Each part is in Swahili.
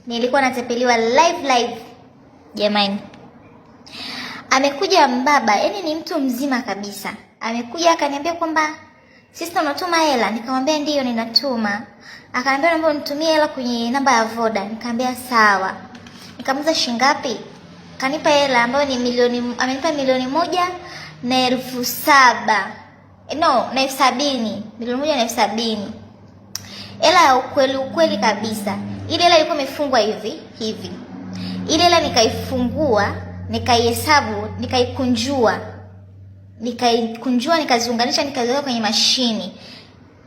Nilikuwa natepeliwa live. Jamani. Amekuja mbaba, yani ni mtu mzima kabisa. Amekuja akaniambia kwamba sister unatuma hela? Nikamwambia ndio ninatuma. Akaniambia naomba unitumie hela kwenye namba ya Voda. Nikamwambia sawa. Nikamuuliza shilingi ngapi? Kanipa hela ambayo ni amenipa 1,700,000. No, na 70,000. 1,700,000. Hela ya ukweli kabisa. Ile hela ilikuwa imefungwa hivi. Ile hela nikaifungua, nikaihesabu, nikaikunjua, nikaziunganisha, nikaziweka kwenye mashini.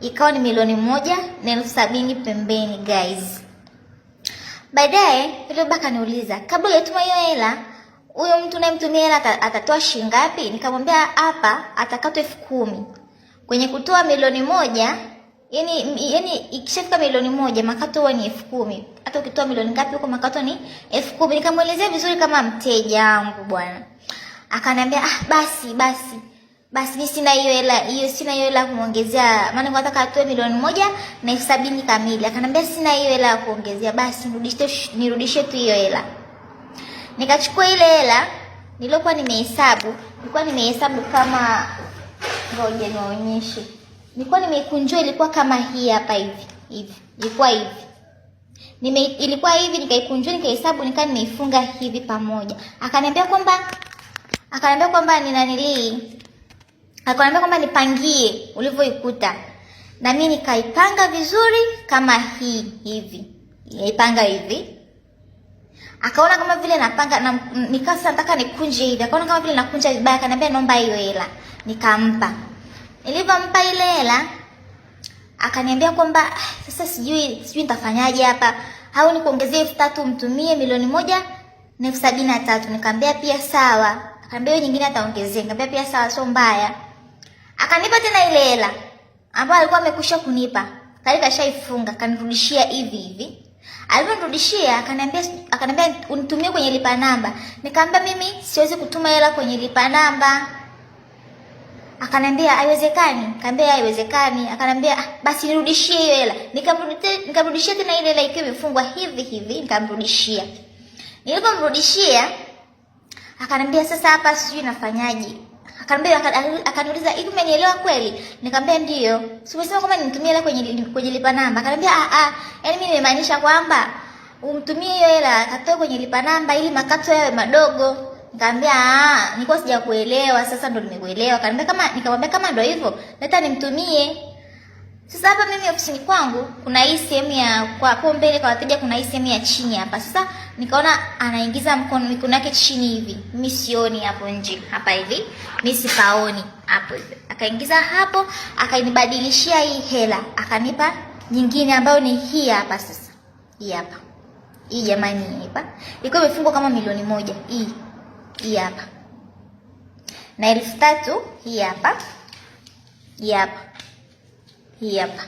Ikawa ni 1,700,000 pembeni, guys. Baadaye yule baba kaniuliza, kabla hujatuma hiyo hela, huyo mtu unayemtumia hela atatoa shilingi ngapi? Nikamwambia hapa atakatwa 10,000. Kwenye kutoa 1,000,000, yani ikishafika 1,000,000 makato huwa ni 10,000. Hata ukitoa milioni ngapi huko makato ni 10,000. Nikamwelezea vizuri kama mteja wangu bwana. Akaniambia basi mimi sina hiyo hela kumuongezea. Maana nataka atoe 1,700,000 kamili. Akaniambia sina hiyo hela ya kuongezea. Basi nirudishie tu hiyo hela. Nikachukua ile hela nilikuwa nimehesabu. Nilikuwa nimehesabu kama, ngoja niwaonyeshe. Nilikuwa nimeikunjua, ilikuwa kama hii hapa hivi. Ilikuwa hivi. Ilikuwa hivi, nikaikunjua, nikahesabu, nimeifunga hivi pamoja. Akaniambia kwamba akaniambia kwamba nipangie ulivyoikuta. Na mimi nikaipanga vizuri kama hivi. Nikaipanga hivi. Akaona kama vile napanga na nikasa nataka nikunje hivi. Akaona kama vile nakunja vibaya, akaniambia naomba hiyo hela. Nikampa. Nilipompa ile hela, akaniambia kwamba sasa sijui nitafanyaje hapa. Au nikuongezee 3,000 mtumie 1,700,000. Nikamwambia pia sawa. Akaniambia hiyo nyingine ataongezea. Nikamwambia pia sawa, sio mbaya. Akanipa tena ile hela ambayo alikuwa amekwisha kunipa. Kashaifunga, kanirudishia hivi. Aliponirudishia akaniambia unitumie kwenye lipa namba. Nikamwambia mimi siwezi kutuma hela kwenye lipa namba. Akaniambia haiwezekani. Nikamwambia haiwezekani. Akaniambia basi nirudishie hiyo hela. Nikamrudishia tena ile hela ikiwa imefungwa hivi, nikamrudishia. Nilipomrudishia akaniambia sasa hapa sijui nafanyaje. Akaniuliza hivi umenielewa kweli? Nikamwambia ndio. Si umesema kwamba nitumie hela kwenye lipa namba? Akaniambia yaani mimi nimemaanisha kwamba umtumie hiyo hela katoe kwenye lipa namba ili makato yawe madogo. Nikamwambia nilikuwa sijakuelewa, sasa ndo nimekuelewa. Nikamwambia kama ndio hivyo, leta nimtumie. Sasa hapa mimi ofisini kwangu kuna hii sehemu ya kwa mbele kwa wateja, kuna hii sehemu ya chini hapa. Sasa nikaona anaingiza mikono yake chini hivi. Mimi sioni hapo nje. Hapa hivi. Mimi sipaoni hapo hivi. Akaingiza hapo, akanibadilishia hii hela. Akanipa nyingine ambayo ni hii hapa sasa. Hii hapa. Hii jamani hapa. Ilikuwa imefungwa kama 1,000,000 hii. Hii hapa. Na 3,000 hii hapa. Hii hapa. Hii hapa.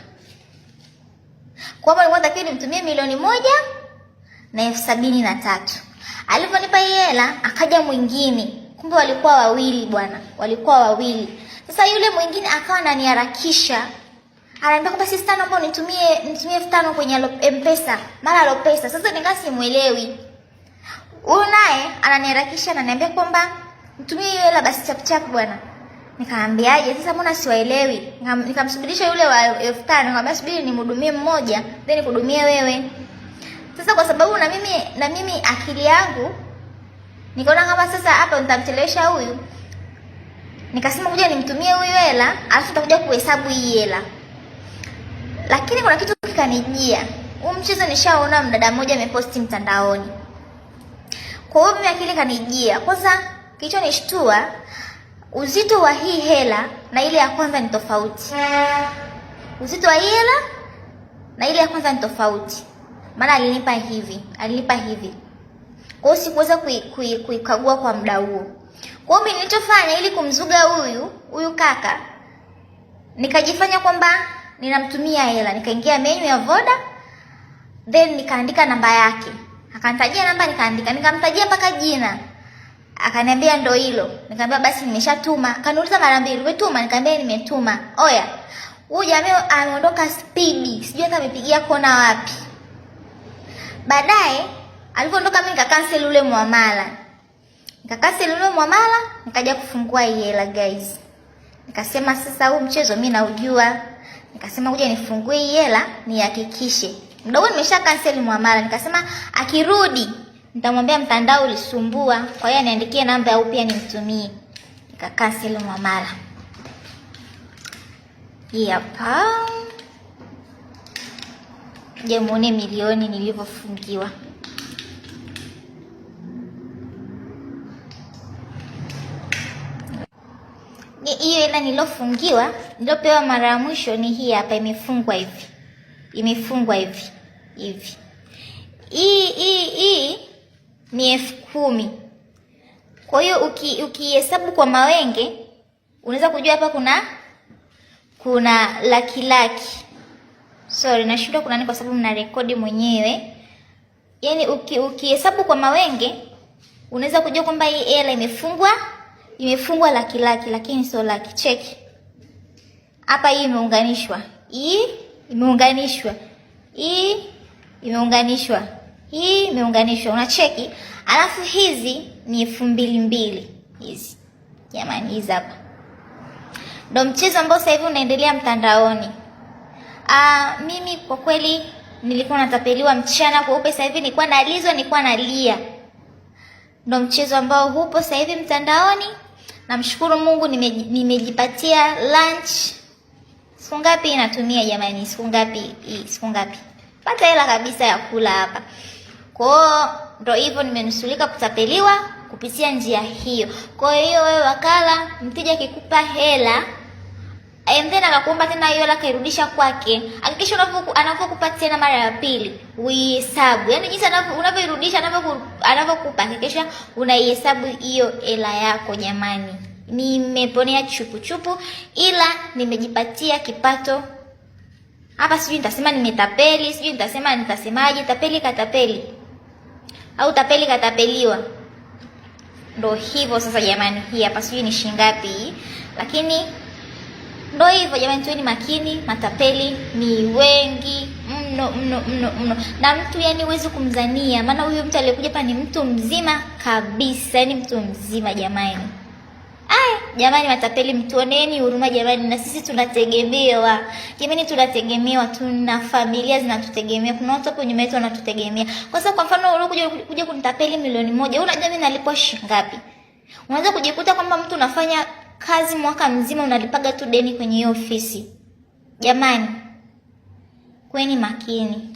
Kwa sababu nilikuwa nataka nimtumie 1,000,073. Aliponipa hii hela akaja mwingine. Kumbe walikuwa wawili bwana. Walikuwa wawili. Sasa yule mwingine akawa ananiharakisha. Ananiambia kwamba sister naomba nitumie 5,000 kwenye M-Pesa. Mara Lopesa. Sasa nikasimuelewi. Huyu naye ananiharakisha, ananiambia kwamba nitumie hiyo hela basi chap bwana. Nikamwambiaje sasa mbona siwaelewi? Nikamsubirisha yule wa 5,000, nikamwambia subiri nimhudumie mmoja, then nikudumie wewe. Sasa kwa sababu na mimi akili yangu nikaona kama sasa hapa nitamchelewesha huyu. Nikasema kuja nimtumie huyu hela, alafu tutakuja kuhesabu hii hela. Lakini kuna kitu kikanijia. Huu mchezo nishaona mdada mmoja ameposti mtandaoni. Kwa hiyo mimi akili kanijia. Kwanza kilichonishtua, uzito wa hii hela na ile ya kwanza ni tofauti. Uzito wa hii hela na ile ya kwanza ni tofauti. Maana alinipa hivi. Kwa hiyo sikuweza kuikagua kwa muda huo. Kwa hiyo mimi nilichofanya ili kumzuga huyu kaka, nikajifanya kwamba ninamtumia hela. Nikaingia menu ya Voda, then nikaandika namba yake. Akanitajia namba, nikamtajia mpaka jina. Akaniambia ndo hilo. Nikamwambia basi nimeshatuma. Akaniuliza mara 2, "Umetuma?" Nikamwambia nimetuma. Oya. Huyu jamaa ameondoka speed. Sijui hata amepigia kona wapi. Baadaye alipoondoka mimi nikacancel ule muamala. Nikaja kufungua hii hela guys. Nikasema sasa huu mchezo mimi naujua. Nikasema kuja nifungue hii hela nihakikishe. Muda huo nimesha cancel muamala. Nikasema akirudi nitamwambia mtandao ulisumbua, kwa hiyo niandikie namba ya upya nimtumie. Cancel muamala. Hii hapa. Je, muone milioni nilivyofungiwa. Hiyo hela nilofungiwa, nilopewa mara ya mwisho ni hii hapa, imefungwa hivi. Hii ni 10,000. Kwa hiyo ukihesabu kwa mawenge unaweza kujua hapa kuna laki. Sorry, nashindwa kuna nini kwa sababu mna rekodi mwenyewe. Yaani ukihesabu kwa mawenge unaweza kujua kwamba hii hela imefungwa laki, lakini sio laki. Cheki. Hapa hii imeunganishwa. Hii imeunganishwa. Unacheki? Alafu hizi ni 2,200 hizi. Jamani, hizi hapa. Ndio mchezo ambao sasa hivi unaendelea mtandaoni. Mimi kwa kweli nilikuwa natapeliwa mchana kweupe, sasa hivi nilikuwa nalia. Ndio mchezo ambao hupo sasa hivi mtandaoni. Namshukuru Mungu nimejipatia lunch. Siku ngapi natumia jamani? Siku ngapi? Pata hela kabisa ya kula hapa. Kwa ndio hivyo nimenusulika kutapeliwa kupitia njia hiyo. Kwa hiyo wewe wakala, mteja akikupa hela then akakuomba tena hiyo hela kairudisha kwake, hakikisha anapokupa tena mara ya pili uihesabu. Yaani jinsi unavyorudisha anavyokupa, hakikisha unaihesabu hiyo hela yako jamani. Nimeponea chupu ila nimejipatia kipato. Hapa sijui nitasema nimetapeli, sijui nitasemaje, tapeli au tapeli katapeliwa. Ndio hivyo sasa jamani, hii hapa sijui ni shingapi, lakini ndio hivyo jamani, tuweni makini, matapeli ni wengi mno. Na mtu yani huwezi kumzania, maana huyu mtu aliyekuja hapa ni mtu mzima kabisa, yani mtu mzima jamani. Jamani matapeli, mtuoneni huruma jamani, na sisi tunategemewa. Jamani tunategemewa, tuna familia zinatutegemea. Kuna watu hapo nyuma yetu wanatutegemea. Kwa sababu kwa mfano unakuja kunitapeli milioni 1, unajua mimi nalipwa shilingi ngapi? Unaweza kujikuta kwamba mtu unafanya kazi mwaka mzima unalipaga tu deni kwenye hiyo ofisi. Jamani, kweni makini.